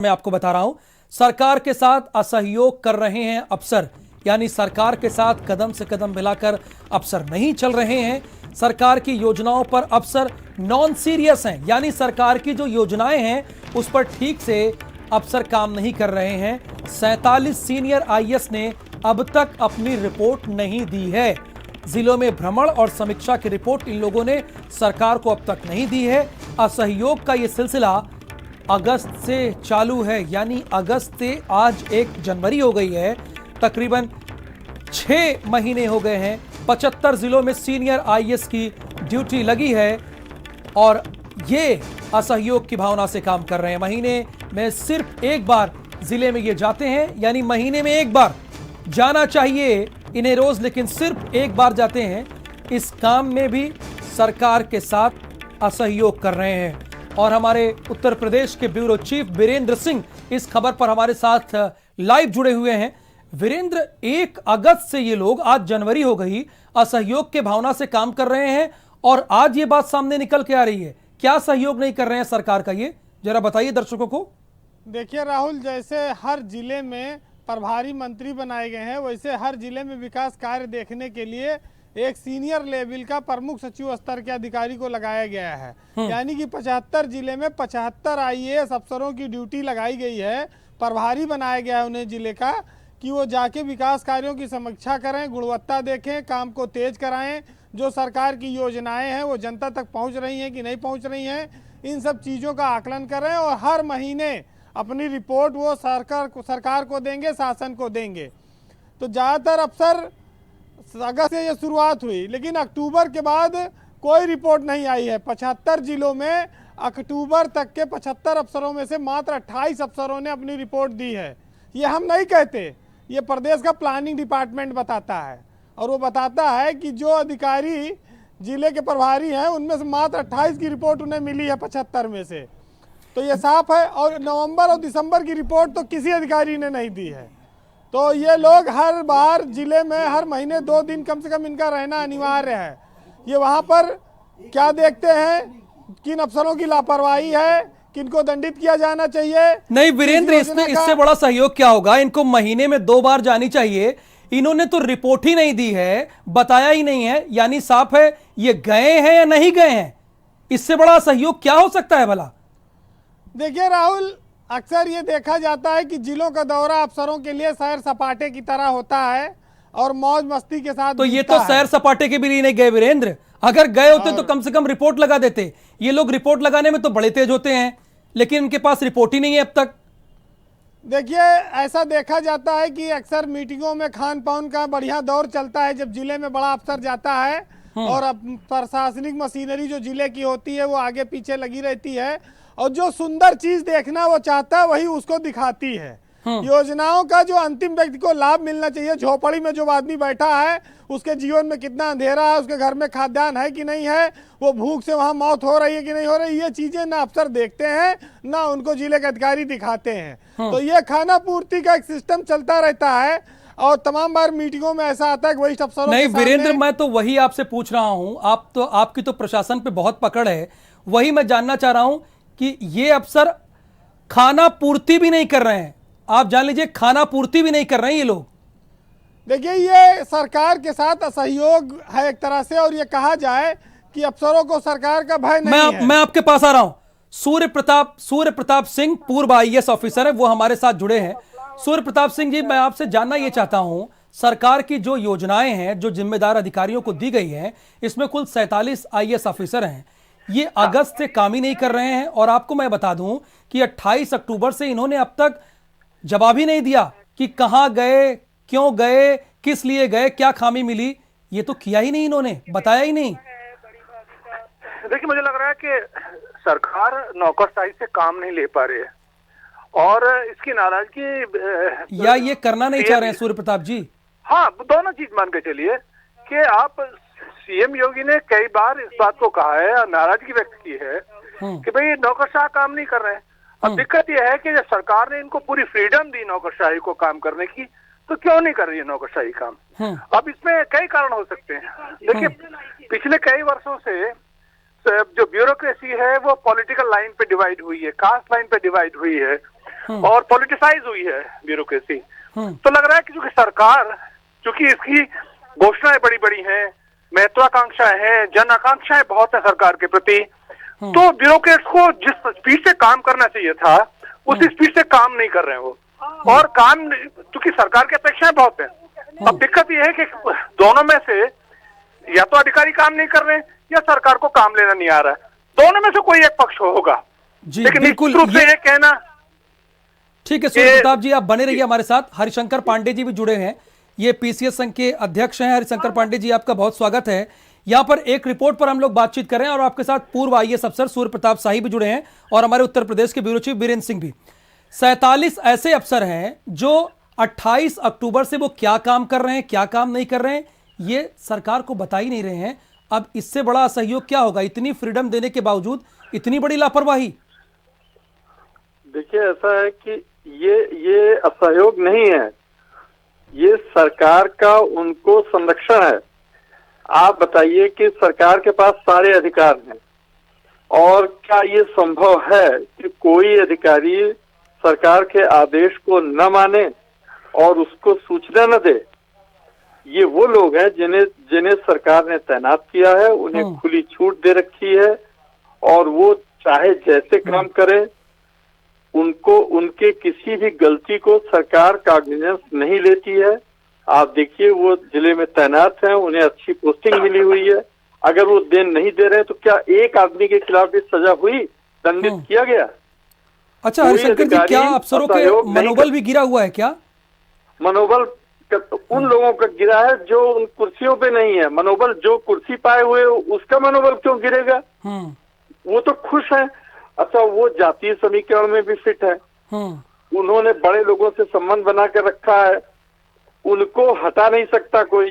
मैं आपको बता रहा हूं, सरकार के साथ असहयोग कर रहे हैं अफसर, यानी सरकार के साथ कदम से कदम मिलाकर अफसर नहीं चल रहे हैं। सरकार की योजनाओं पर अफसर नॉन सीरियस हैं, यानी सरकार की जो योजनाएं हैं उस पर ठीक से अफसर काम नहीं कर रहे हैं। 47 सीनियर आईएएस ने अब तक अपनी रिपोर्ट नहीं दी है। जिलों में भ्रमण और समीक्षा की रिपोर्ट इन लोगों ने सरकार को अब तक नहीं दी है। असहयोग का यह सिलसिला अगस्त से चालू है, यानी अगस्त से आज 1 जनवरी हो गई है, तकरीबन 6 महीने हो गए हैं। 75 जिलों में सीनियर आईएएस की ड्यूटी लगी है और ये असहयोग की भावना से काम कर रहे हैं। महीने में सिर्फ एक बार जिले में ये जाते हैं, यानी महीने में एक बार जाना चाहिए इन्हें रोज, लेकिन सिर्फ एक बार जाते हैं। इस काम में भी सरकार के साथ असहयोग कर रहे हैं। और हमारे उत्तर प्रदेश के ब्यूरो चीफ वीरेंद्र सिंह इस खबर पर हमारे साथ लाइव जुड़े हुए हैं। वीरेंद्र, 1 अगस्त से ये लोग, आज जनवरी हो गई, असहयोग के भावना से काम कर रहे हैं और आज ये बात सामने निकल के आ रही है। क्या सहयोग नहीं कर रहे हैं सरकार का, ये जरा बताइए दर्शकों को। देखिए राहुल, जैसे हर जिले में प्रभारी मंत्री बनाए गए हैं, वैसे हर जिले में विकास कार्य देखने के लिए एक सीनियर लेवल का प्रमुख सचिव स्तर के अधिकारी को लगाया गया है। यानी कि 75 जिले में 75 आईएएस अफसरों की ड्यूटी लगाई गई है। प्रभारी बनाया गया है उन्हें जिले का, कि वो जाके विकास कार्यों की समीक्षा करें, गुणवत्ता देखें, काम को तेज कराएं, जो सरकार की योजनाएं हैं वो जनता तक पहुंच रही हैं कि नहीं पहुंच रही हैं, इन सब चीज़ों का आकलन करें और हर महीने अपनी रिपोर्ट वो सरकार को देंगे, शासन को देंगे। तो ज़्यादातर अफसर अगस्त से ये शुरुआत हुई, लेकिन अक्टूबर के बाद कोई रिपोर्ट नहीं आई है। 75 जिलों में अक्टूबर तक के 75 अफसरों में से मात्र 28 अफसरों ने अपनी रिपोर्ट दी है। ये हम नहीं कहते, ये प्रदेश का प्लानिंग डिपार्टमेंट बताता है और वो बताता है कि जो अधिकारी जिले के प्रभारी हैं उनमें से मात्र 28 की रिपोर्ट उन्हें मिली है 75 में से। तो ये साफ है। और नवंबर और दिसंबर की रिपोर्ट तो किसी अधिकारी ने नहीं दी है। तो ये लोग हर बार जिले में हर महीने 2 दिन कम से कम इनका रहना अनिवार्य है। ये वहाँ पर क्या देखते हैं, किन अफसरों की लापरवाही है, किनको दंडित किया जाना चाहिए। नहीं वीरेंद्र, इससे बड़ा सहयोग क्या होगा? इनको महीने में 2 बार जानी चाहिए। इन्होंने तो रिपोर्ट ही नहीं दी है, बताया ही नहीं है, यानी साफ है ये गए हैं या नहीं गए हैं। इससे बड़ा सहयोग क्या हो सकता है भला? देखिए राहुल, अक्सर ये देखा जाता है कि जिलों का दौरा अफसरों के लिए सैर सपाटे की तरह होता है और मौज मस्ती के साथ। तो ये तो सैर सपाटे के भी लिए नहीं गए वीरेंद्र। अगर गए होते तो कम से कम रिपोर्ट लगा देते। ये लोग रिपोर्ट लगाने में तो बड़े तेज होते हैं, लेकिन इनके पास रिपोर्ट ही नहीं है अब तक। देखिए, ऐसा देखा जाता है कि अक्सर मीटिंगों में खान पान का बढ़िया दौर चलता है जब जिले में बड़ा अफसर जाता है और अब प्रशासनिक मशीनरी जो जिले की होती है वो आगे पीछे लगी रहती है और जो सुंदर चीज देखना वो चाहता है वही उसको दिखाती है। योजनाओं का जो अंतिम व्यक्ति को लाभ मिलना चाहिए, झोपड़ी में जो आदमी बैठा है उसके जीवन में कितना अंधेरा है, उसके घर में खाद्यान्न है कि नहीं है, वो भूख से वहां मौत हो रही है कि नहीं हो रही, ये चीजें ना अफसर देखते हैं ना उनको जिले के अधिकारी दिखाते हैं। तो ये खाना पूर्ति का एक सिस्टम चलता रहता है और तमाम बार मीटिंगों में ऐसा आता है कि वरिष्ठ अफसरों नहीं वीरेंद्र, मैं तो वही आपसे पूछ रहा हूं। आपकी तो प्रशासन पे बहुत पकड़ है, वही मैं जानना चाह रहा हूं कि ये अफसर खाना पूर्ति भी नहीं कर रहे हैं। आप जान लीजिए, खाना पूर्ति भी नहीं कर रहे हैं ये लोग। देखिए, ये सरकार के साथ असहयोग है एक तरह से, और ये कहा जाए कि अफसरों को सरकार का भय नहीं है। मैं आपके पास आ रहा हूं। सूर्य प्रताप सिंह पूर्व आईएएस ऑफिसर है, वो हमारे साथ जुड़े हैं। सूर्य प्रताप सिंह जी, मैं आपसे जानना ये चाहता हूं, सरकार की जो योजनाएं हैं जो जिम्मेदार अधिकारियों को दी गई हैं, इसमें कुल 47 आईएएस ऑफिसर हैं। ये अगस्त से काम ही नहीं कर रहे हैं और आपको मैं बता दूं कि 28 अक्टूबर से इन्होंने अब तक जवाब ही नहीं दिया कि कहां गए, क्यों गए, किस लिए गए, क्या खामी मिली। ये तो किया ही नहीं, इन्होंने बताया ही नहीं। देखिए, मुझे लग रहा है कि सरकार नौकरशाही से काम नहीं ले पा रही है और इसकी नाराजगी या ये करना नहीं चाह रहे हैं सूर्य प्रताप जी। हाँ, दोनों चीज मान के चलिए कि आप सीएम योगी ने कई बार इस बात को कहा है और नाराजगी व्यक्त की है कि भाई नौकरशाह काम नहीं कर रहे हैं। अब दिक्कत यह है कि जब सरकार ने इनको पूरी फ्रीडम दी नौकरशाही को काम करने की, तो क्यों नहीं कर रही है नौकरशाही काम? अब इसमें कई कारण हो सकते हैं। देखिए, पिछले कई वर्षों से जो ब्यूरोक्रेसी है वो पॉलिटिकल लाइन पे डिवाइड हुई है, कास्ट लाइन पे डिवाइड हुई है। और पॉलिटिसाइज हुई है ब्यूरोक्रेसी। तो लग रहा है कि चूंकि सरकार, चूंकि इसकी घोषणाएं बड़ी बड़ी हैं, महत्वाकांक्षाएं हैं, जन आकांक्षाएं बहुत है सरकार के प्रति, तो ब्यूरोक्रेट्स को जिस स्पीड से काम करना चाहिए था उसी स्पीड से काम नहीं कर रहे हैं वो, और काम चूंकि सरकार की अपेक्षाएं बहुत है। अब दिक्कत यह है कि दोनों में से या तो अधिकारी काम नहीं कर रहे हैं या सरकार को काम लेना नहीं आ रहा है, दोनों में से कोई एक पक्ष होगा। जी लेकिन बिल्कुल, निश्चित रूप से ये कहना ठीक है। सूर्य प्रताप जी आप बने रहिए हमारे साथ। हरिशंकर पांडे जी भी जुड़े हैं, ये पीसीएस संघ के अध्यक्ष हैं। हरिशंकर पांडे जी आपका बहुत स्वागत है। यहाँ पर एक रिपोर्ट पर हम लोग बातचीत कर रहे हैं और आपके साथ पूर्व आईएएस अफसर सूर्य प्रताप शाही भी जुड़े हैं और हमारे उत्तर प्रदेश के ब्यूरो चीफ बीरेंद्र सिंह भी। 47 ऐसे अफसर हैं जो 28 अक्टूबर से वो क्या काम कर रहे हैं, क्या काम नहीं कर रहे हैं, ये सरकार को बता ही नहीं रहे हैं। अब इससे बड़ा असहयोग क्या होगा, इतनी फ्रीडम देने के बावजूद इतनी बड़ी लापरवाही। देखिए ऐसा है कि ये असहयोग नहीं है, ये सरकार का उनको संरक्षण है। आप बताइए कि सरकार के पास सारे अधिकार हैं और क्या ये संभव है कि कोई अधिकारी सरकार के आदेश को न माने और उसको सूचना न दे? ये वो लोग हैं जिन्हें सरकार ने तैनात किया है, उन्हें खुली छूट दे रखी है और वो चाहे जैसे काम करें, उनको उनके किसी भी गलती को सरकार कॉग्निजेंस नहीं लेती है। आप देखिए वो जिले में तैनात हैं, उन्हें अच्छी पोस्टिंग मिली हुई है, अगर वो देन नहीं दे रहे हैं तो क्या एक आदमी के खिलाफ भी सजा हुई, दंडित किया गया? अच्छा हरिशंकर जी, क्या अफसरों के मनोबल भी गिरा हुआ है क्या? मनोबल उन लोगों का गिरा है जो उन कुर्सियों पे नहीं है। मनोबल जो कुर्सी पाए हुए उसका मनोबल क्यों गिरेगा? वो तो खुश है। अच्छा वो जातीय समीकरण में भी फिट है, उन्होंने बड़े लोगों से संबंध बना कर रखा है, उनको हटा नहीं सकता कोई,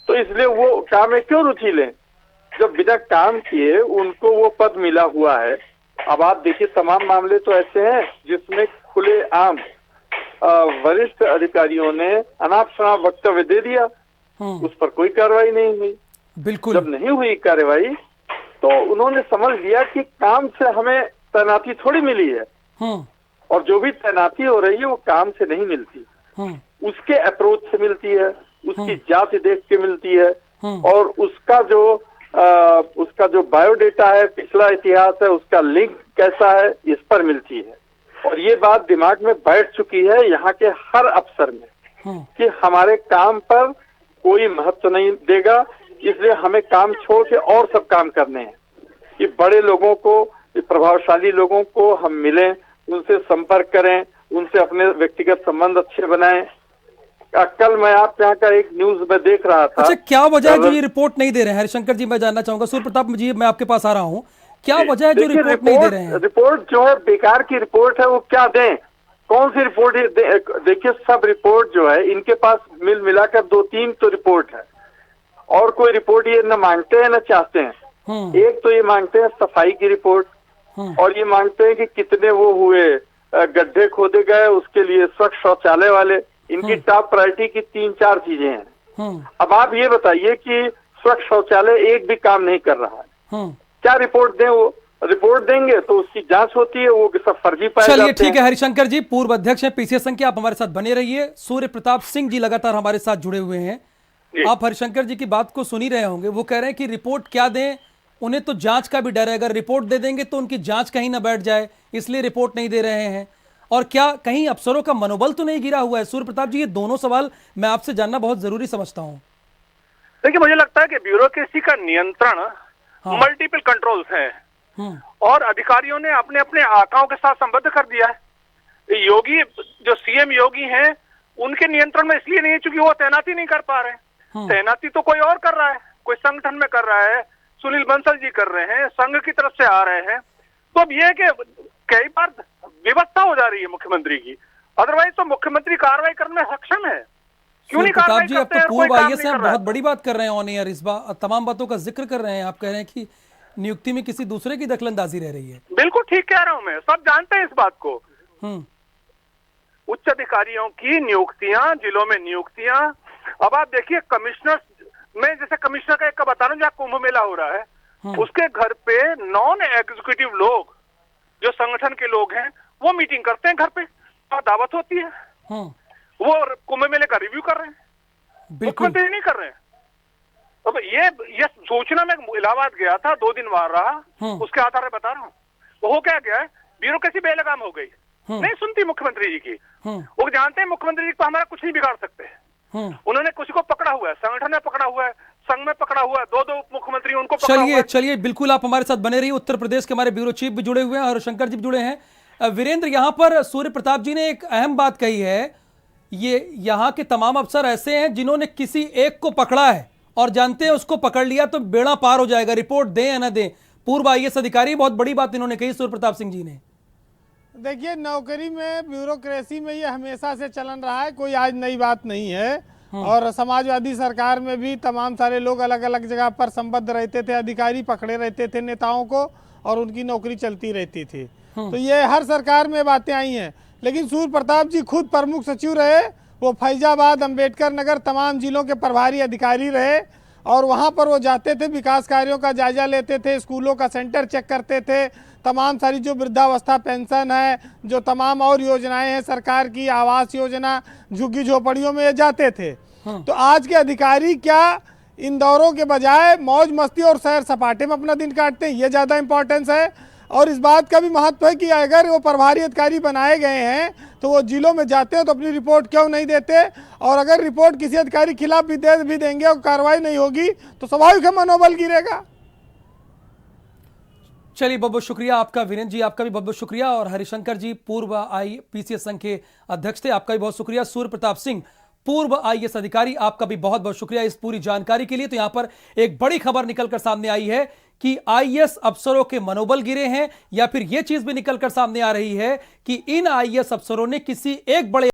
तो इसलिए वो काम में क्यों रुचि लें जब बिना काम किए उनको वो पद मिला हुआ है। अब आप देखिए तमाम मामले तो ऐसे हैं जिसमें खुले आम वरिष्ठ अधिकारियों ने अनाप शनाप वक्तव्य दे दिया, उस पर कोई कार्रवाई नहीं हुई। बिल्कुल, जब नहीं हुई कार्रवाई तो उन्होंने समझ लिया कि काम से हमें तैनाती थोड़ी मिली है, और जो भी तैनाती हो रही है वो काम से नहीं मिलती, उसके अप्रोच से मिलती है, उसकी जाति देख के मिलती है, और उसका जो बायोडेटा है, पिछला इतिहास है, उसका लिंक कैसा है, इस पर मिलती है। और ये बात दिमाग में बैठ चुकी है यहाँ के हर अफसर में कि हमारे काम पर कोई महत्व नहीं देगा, इसलिए हमें काम छोड़ के और सब काम करने हैं। ये बड़े लोगों को, ये प्रभावशाली लोगों को हम मिलें, उनसे संपर्क करें, उनसे अपने व्यक्तिगत संबंध अच्छे बनाएं। कल मैं आप यहाँ का एक न्यूज में देख रहा था। अच्छा क्या वजह है जो ये रिपोर्ट नहीं दे रहे हैं? हरिशंकर जी मैं जानना चाहूंगा। सूर्य प्रताप जी मैं आपके पास आ रहा हूँ, क्या वजह है जो रिपोर्ट नहीं दे रहे हैं? रिपोर्ट जो है बेकार की रिपोर्ट है, वो क्या दें? कौन सी रिपोर्ट? देखिए सब रिपोर्ट जो है इनके पास मिलाकर 2-3 तो रिपोर्ट है, और कोई रिपोर्ट ये न मांगते हैं न चाहते हैं। एक तो ये मांगते हैं सफाई की रिपोर्ट, और ये मांगते हैं कि कितने वो हुए गड्ढे खोदे गए, उसके लिए स्वच्छ शौचालय वाले। इनकी टॉप प्रायोरिटी की 3-4 चीजें हैं। अब आप ये बताइए कि स्वच्छ शौचालय एक भी काम नहीं कर रहा है, क्या रिपोर्ट दें? वो रिपोर्ट देंगे तो उसकी जांच होती है, वो सब फर्जी पाए जाते हैं। चलिए ठीक है हरिशंकर जी, पूर्व अध्यक्ष हैं पीसीएस संघ के, आप हमारे साथ बने रहिए। सूर्य प्रताप सिंह जी लगातार हमारे साथ जुड़े हुए हैं। आप हरिशंकर जी की बात को सुन ही रहे होंगे, वो कह रहे हैं कि रिपोर्ट क्या दें, उन्हें तो जांच का भी डर है, अगर रिपोर्ट दे देंगे तो उनकी जांच कहीं ना बैठ जाए, इसलिए रिपोर्ट नहीं दे रहे हैं। और क्या कहीं अफसरों का मनोबल तो नहीं गिरा हुआ है? सूर्य प्रताप जी ये दोनों सवाल मैं आपसे जानना बहुत जरूरी समझता हूँ। देखिए मुझे लगता है कि ब्यूरोक्रेसी का नियंत्रण मल्टीपल कंट्रोल्स हैं और अधिकारियों ने अपने अपने आकाओं के साथ संबद्ध कर दिया है। योगी जो सीएम योगी हैं उनके नियंत्रण में इसलिए नहीं है क्योंकि वो तैनाती नहीं कर पा रहे हैं। तैनाती तो कोई और कर रहा है, कोई संगठन में कर रहा है, सुनील बंसल जी कर रहे हैं, संघ की तरफ से आ रहे हैं। तो अब यह है कि कई बार व्यवस्था हो जा रही है मुख्यमंत्री की, अदरवाइज तो मुख्यमंत्री कार्रवाई करने में सक्षम है। क्यों नहीं कार्रवाई जी, अब तो पूर्व आईएएस हैं, बहुत बड़ी बात कर रहे हैं ऑन एयर, इस बार तमाम बातों का जिक्र कर रहे हैं। आप कह रहे हैं कि नियुक्ति में किसी दूसरे की दखलंदाजी रह रही है। बिल्कुल ठीक कह रहा हूं मैं, सब जानते हैं इस बात को। उच्च अधिकारियों की नियुक्तियां, जिलों में नियुक्तियां। अब आप देखिए कमिश्नर में, जैसे कमिश्नर का एक का बता रहा हूं, जहाँ कुंभ मेला हो रहा है, उसके घर पे नॉन एग्जीक्यूटिव लोग जो संगठन के लोग हैं वो मीटिंग करते हैं घर पे। दावत होती है, वो कुंभ मेले का रिव्यू कर रहे हैं, मुख्यमंत्री नहीं कर रहे हैं। तो ये सोचना, मैं इलाहाबाद गया था, 2 दिन वहां रहा, उसके आधार पर बता रहा हूँ। वो क्या गया है, ब्यूरोक्रेसी बेलगाम हो गई, नहीं सुनती मुख्यमंत्री जी की। वो जानते हैं मुख्यमंत्री जी को हमारा कुछ नहीं बिगाड़ सकते। उन्होंने किसी को पकड़ा हुआ है, संगठन में पकड़ा हुआ है, संघ में पकड़ा हुआ है, 2 मुख्यमंत्री उनको पकड़ा हुआ है। चलिए बिल्कुल आप हमारे साथ बने रहिए। उत्तर प्रदेश के हमारे ब्यूरो चीफ भी जुड़े हुए हैं, हरिशंकर जी भी जुड़े हैं। वीरेंद्र, यहां पर सूर्य प्रताप जी ने एक अहम बात कही है, ये यहाँ के तमाम अफसर ऐसे हैं जिन्होंने किसी एक को पकड़ा है और जानते हैं उसको पकड़ लिया तो बेड़ा पार हो जाएगा, रिपोर्ट दें या ना दें। पूर्व आईएएस अधिकारी, बहुत बड़ी बात इन्होंने कही सूर्य प्रताप सिंह जी ने। देखिए, नौकरी में, ब्यूरोक्रेसी में ये हमेशा से चलन रहा है, कोई आज नई बात नहीं है। और समाजवादी सरकार में भी तमाम सारे लोग अलग अलग जगह पर संबद्ध रहते थे, अधिकारी पकड़े रहते थे नेताओं को, और उनकी नौकरी चलती रहती थी। तो ये हर सरकार में बातें आई हैं। लेकिन सूर्य प्रताप जी खुद प्रमुख सचिव रहे, वो फैजाबाद, अंबेडकर नगर, तमाम जिलों के प्रभारी अधिकारी रहे, और वहाँ पर वो जाते थे, विकास कार्यों का जायजा लेते थे, स्कूलों का सेंटर चेक करते थे, तमाम सारी जो वृद्धावस्था पेंशन है, जो तमाम और योजनाएं हैं सरकार की, आवास योजना, झुग्गी झोपड़ियों में ये जाते थे। तो आज के अधिकारी क्या इन दौरों के बजाय मौज मस्ती और सैर सपाटे में अपना दिन काटते हैं, ये ज़्यादा इंपॉर्टेंस है। और इस बात का भी महत्व है कि अगर वो प्रभारी अधिकारी बनाए गए हैं तो वो जिलों में जाते हैं तो अपनी रिपोर्ट क्यों नहीं देते, और अगर रिपोर्ट किसी अधिकारी के खिलाफ भी देंगे और कार्रवाई नहीं होगी तो स्वाभाविक है मनोबल गिरेगा। चलिए, बहुत बहुत शुक्रिया आपका वीरेंद्र जी, आपका भी बहुत बहुत शुक्रिया। और हरिशंकर जी पूर्व पीसीएस संघ के अध्यक्ष थे, आपका भी बहुत शुक्रिया। सूर्य प्रताप सिंह पूर्व आईएएस अधिकारी, आपका भी बहुत बहुत शुक्रिया इस पूरी जानकारी के लिए। तो यहां पर एक बड़ी खबर निकलकर सामने आई है कि आईएएस अफसरों के मनोबल गिरे हैं, या फिर यह चीज भी निकलकर सामने आ रही है कि इन आईएएस अफसरों ने किसी एक बड़े